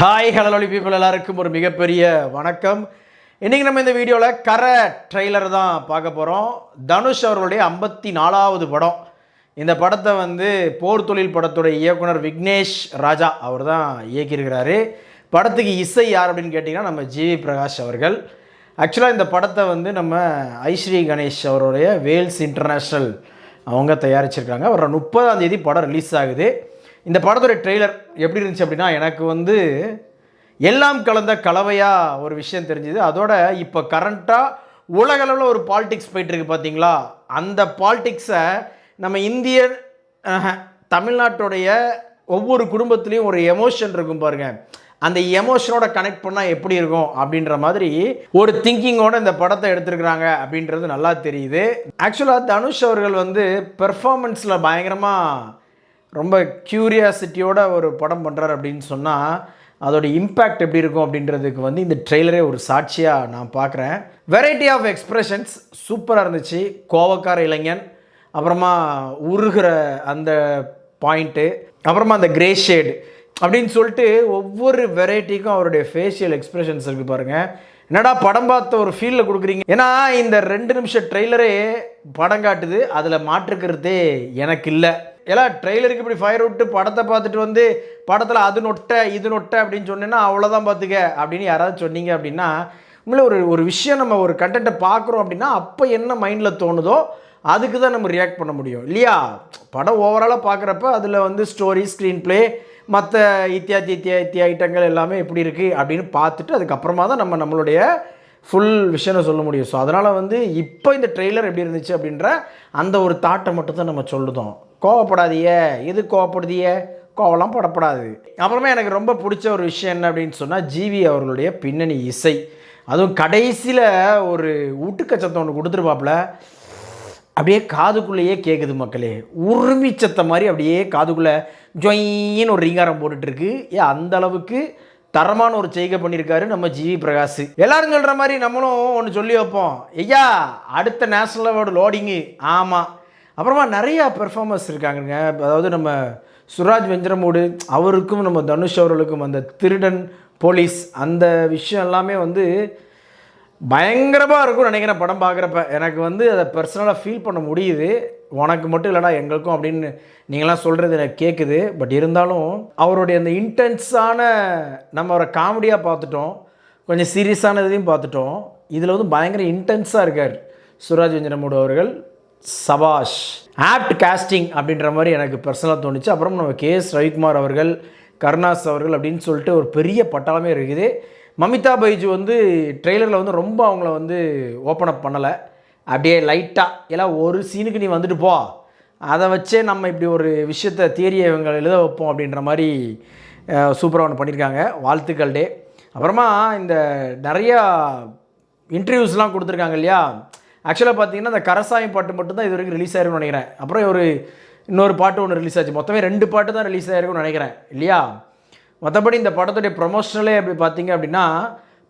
Hi hello people எல்லாருக்கும் ஒரு மிகப்பெரிய வணக்கம். இன்றைக்கி நம்ம இந்த வீடியோவில் கரை ட்ரெய்லர் தான் பார்க்க போகிறோம். தனுஷ் அவர்களுடைய 54வது படம். இந்த படத்தை போர் தொழில் படத்துடைய இயக்குனர் விக்னேஷ் ராஜா அவர் தான் இயக்கியிருக்கிறாரு. படத்துக்கு இசை யார் அப்படின்னு கேட்டிங்கன்னா நம்ம ஜிவி பிரகாஷ் அவர்கள். ஆக்சுவலாக இந்த படத்தை நம்ம ஐஸ்ரீ கணேஷ் அவருடைய வேல்ஸ் இன்டர்நேஷ்னல் அவங்க தயாரிச்சிருக்காங்க. வர 30ஆம் தேதி படம் ரிலீஸ் ஆகுது. இந்த படத்தோட ட்ரெய்லர் எப்படி இருந்துச்சு அப்படின்னா, எனக்கு எல்லாம் கலந்த கலவையாக ஒரு விஷயம் தெரிஞ்சுது. அதோட இப்போ கரண்ட்டாக உலகளவில் ஒரு பாலிடிக்ஸ் போயிட்டுருக்கு பார்த்தீங்களா, அந்த பாலிடிக்ஸை நம்ம இந்திய தமிழ்நாட்டுடைய ஒவ்வொரு குடும்பத்துலேயும் ஒரு எமோஷன் இருக்கும் பாருங்கள், அந்த எமோஷனோட கனெக்ட் பண்ணால் எப்படி இருக்கும் அப்படின்ற மாதிரி ஒரு திங்கிங்கோட இந்த படத்தை எடுத்துருக்குறாங்க அப்படின்றது நல்லா தெரியுது. ஆக்சுவலாக தனுஷ் அவர்கள் பெர்ஃபார்மன்ஸில் பயங்கரமாக ரொம்ப க்யூரியாசிட்டியோட ஒரு படம் பண்ணுறாரு அப்படின்னு சொன்னால் அதோட இம்பேக்ட் எப்படி இருக்கும் அப்படின்றதுக்கு இந்த ட்ரெய்லரே ஒரு சாட்சியாக நான் பார்க்குறேன். வெரைட்டி ஆஃப் எக்ஸ்ப்ரெஷன்ஸ் சூப்பராக இருந்துச்சு. கோவக்கார இளைஞன், அப்புறமா உருகிற அந்த பாயிண்ட்டு, அப்புறமா அந்த கிரே ஷேடு அப்படின்னு சொல்லிட்டு ஒவ்வொரு வெரைட்டிக்கும் அவருடைய ஃபேஷியல் எக்ஸ்ப்ரெஷன்ஸ் இருக்குது பாருங்கள். என்னடா படம் பார்த்த ஒரு ஃபீலில் கொடுக்குறீங்க. ஏன்னா இந்த 2 நிமிஷம் ட்ரெய்லரே படம் காட்டுது, அதில் மாற்றுக்கிறதே எனக்கு இல்லை. எல்லாம் ட்ரெய்லருக்கு இப்படி ஃபயர் விட்டு படத்தை பார்த்துட்டு படத்தில் அது நொட்டை இது நொட்டை அப்படின்னு சொன்னேன்னா அவ்வளோதான் பார்த்துக்க அப்படின்னு யாராவது சொன்னீங்க அப்படின்னா, உண்மையிலே ஒரு விஷயம் நம்ம ஒரு கண்டென்ட்டை பார்க்குறோம் அப்படின்னா அப்போ என்ன மைண்டில் தோணுதோ அதுக்கு தான் நம்ம ரியாக்ட் பண்ண முடியும் இல்லையா. படம் ஓவராலாக பார்க்குறப்ப அதில் ஸ்டோரி, ஸ்க்ரீன் ப்ளே, மற்ற இத்தியாதி ஐட்டங்கள் எல்லாமே எப்படி இருக்குது அப்படின்னு பார்த்துட்டு அதுக்கப்புறமா தான் நம்மளுடைய ஃபுல் விஷயம் சொல்ல முடியும். ஸோ அதனால் இப்போ இந்த ட்ரெய்லர் எப்படி இருந்துச்சு அப்படின்ற அந்த ஒரு தாட்டை மட்டும் தான் நம்ம சொல்லுதோம். கோவப்படாதீய, எது கோவப்படுதிய, கோவலாம் படப்படாது. அப்புறமா எனக்கு ரொம்ப பிடிச்ச ஒரு விஷயம் என்ன அப்படின்னு சொன்னால், ஜிவி அவர்களுடைய பின்னணி இசை. அதுவும் கடைசியில் ஒரு ஊட்டுக்கச்சத்தை ஒன்று கொடுத்துருப்பாப்புல, அப்படியே காதுக்குள்ளேயே கேட்குது மக்களே. உரிமிச்சத்தை மாதிரி அப்படியே காதுக்குள்ளே ஜொயின்னு ஒரு ரீங்காரம் போட்டுட்ருக்கு. அந்த அளவுக்கு தரமான ஒரு செய்கை பண்ணியிருக்காரு நம்ம ஜிவி பிரகாஷ். எல்லாரும் சொல்கிற மாதிரி நம்மளும் ஒன்று சொல்லி வைப்போம், ஐயா அடுத்த நேஷ்னல் அவார்டு லோடிங்கு. ஆமாம். அப்புறமா நிறையா பெர்ஃபார்மன்ஸ் இருக்காங்க. அதாவது நம்ம சுராஜ் வெஞ்சரமூடு அவருக்கும் நம்ம தனுஷ் அவர்களுக்கும் அந்த திருடன் போலீஸ் அந்த விஷயம் எல்லாமே பயங்கரமாக இருக்கும்னு நினைக்கிறேன். படம் பார்க்குறப்ப எனக்கு அதை பர்சனலாக ஃபீல் பண்ண முடியுது. உனக்கு மட்டும் இல்லைடா எங்களுக்கும் அப்படின்னு நீங்களாம் சொல்கிறது எனக்கு கேட்குது. பட் இருந்தாலும் அவருடைய அந்த இன்டென்ஸான நம்ம அவரை காமெடியாக பார்த்துட்டோம், கொஞ்சம் சீரியஸானதையும் பார்த்துட்டோம். இதில் பயங்கர இன்டென்ஸாக இருக்கார் சுராஜ் வெஞ்சரமூடு அவர்கள். சபாஷ், ஆப்ட் காஸ்டிங் அப்படின்ற மாதிரி எனக்கு பர்சனலாக தோணுச்சு. அப்புறம் நம்ம கேஎஸ் ரவிக்குமார் அவர்கள், கருணாஸ் அவர்கள் அப்படின்னு சொல்லிட்டு ஒரு பெரிய பட்டாளமே இருக்குது. மமிதா பைஜு ட்ரெய்லரில் ரொம்ப அவங்கள ஓப்பன் அப் பண்ணலை, அப்படியே லைட்டாக எல்லாம் ஒரு சீனுக்கு நீ வந்துட்டு போ, அதை வச்சே நம்ம இப்படி ஒரு விஷயத்தை தியரியை இவங்க எழுத வைப்போம் அப்படின்ற மாதிரி சூப்பராக ஒன்று பண்ணியிருக்காங்க. வாழ்த்துக்கள் டே. அப்புறமா இந்த நிறையா இன்டர்வியூஸ்லாம் கொடுத்துருக்காங்க இல்லையா. ஆக்சுவலாக பார்த்தீங்கன்னா இந்த கரசாமி பாட்டு மட்டும்தான் இது வரைக்கும் ரிலீஸ் ஆயிருக்குன்னு நினைக்கிறேன். அப்புறம் இன்னொரு பாட்டு ஒன்று ரிலீஸ் ஆச்சு. மொத்தமே 2 பாட்டு தான் ரிலீஸ் ஆயிருக்குன்னு நினைக்கிறேன் இல்லையா. மற்றபடி இந்த படத்துடைய ப்ரொமோஷனலே அப்படி பார்த்தீங்க அப்படின்னா,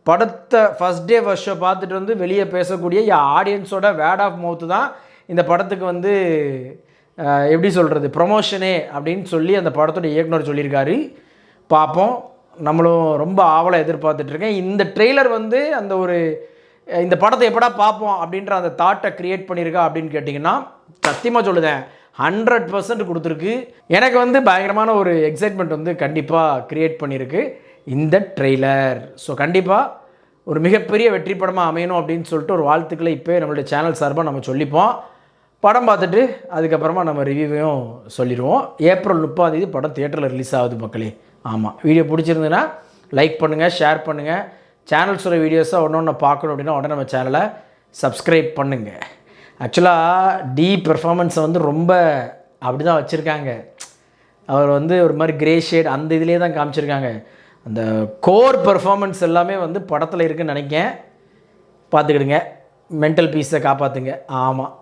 படத்தை ஃபஸ்ட் டே ஃபஸ்ட் ஷோ பார்த்துட்டு வெளியே பேசக்கூடிய ஆடியன்ஸோட வேர்ட் ஆஃப் மவுத்து தான் இந்த படத்துக்கு எப்படி சொல்கிறது ப்ரொமோஷனே அப்படின்னு சொல்லி அந்த படத்தோட இயக்குனர் சொல்லியிருக்காரு. பார்ப்போம், நம்மளும் ரொம்ப ஆவலாக எதிர்பார்த்துட்ருக்கேன். இந்த ட்ரெய்லர் அந்த ஒரு இந்த படத்தை எப்படா பார்ப்போம் அப்படின்ற அந்த தாட்டை க்ரியேட் பண்ணியிருக்கா அப்படின்னு கேட்டிங்கன்னா, சத்தியமாக சொல்லுதேன் 100% கொடுத்துருக்கு. எனக்கு பயங்கரமான ஒரு எக்ஸைட்மெண்ட் கண்டிப்பாக க்ரியேட் பண்ணியிருக்கு இந்த ட்ரெய்லர். ஸோ கண்டிப்பாக ஒரு மிகப்பெரிய வெற்றி படமாக அமையணும் அப்படின்னு சொல்லிட்டு ஒரு வாழ்த்துக்களை இப்போ நம்மளுடைய சேனல் சார்பாக நம்ம சொல்லிப்போம். படம் பார்த்துட்டு அதுக்கப்புறமா நம்ம ரிவ்யூவையும் சொல்லிடுவோம். ஏப்ரல் 30ஆம் தேதி படம் தியேட்டரில் ரிலீஸ் ஆகுது மக்களே. ஆமாம், வீடியோ பிடிச்சிருந்துன்னா லைக் பண்ணுங்கள், ஷேர் பண்ணுங்கள். சேனல்ஸோட வீடியோஸாக ஒன்று பார்க்கணும் அப்படின்னா உடனே நம்ம சேனலை சப்ஸ்கிரைப் பண்ணுங்கள். ஆக்சுவலாக டி பெர்ஃபார்மன்ஸை ரொம்ப அப்படி தான் வச்சுருக்காங்க. அவர் ஒரு மாதிரி கிரே ஷேட் அந்த இதிலே தான் காமிச்சிருக்காங்க. அந்த கோர் பெர்ஃபார்மன்ஸ் எல்லாமே படத்தில் இருக்குதுன்னு நினைக்கிறேன். பார்த்துக்கிடுங்க, மென்டல் பீஸை காப்பாற்றுங்க. ஆமாம்.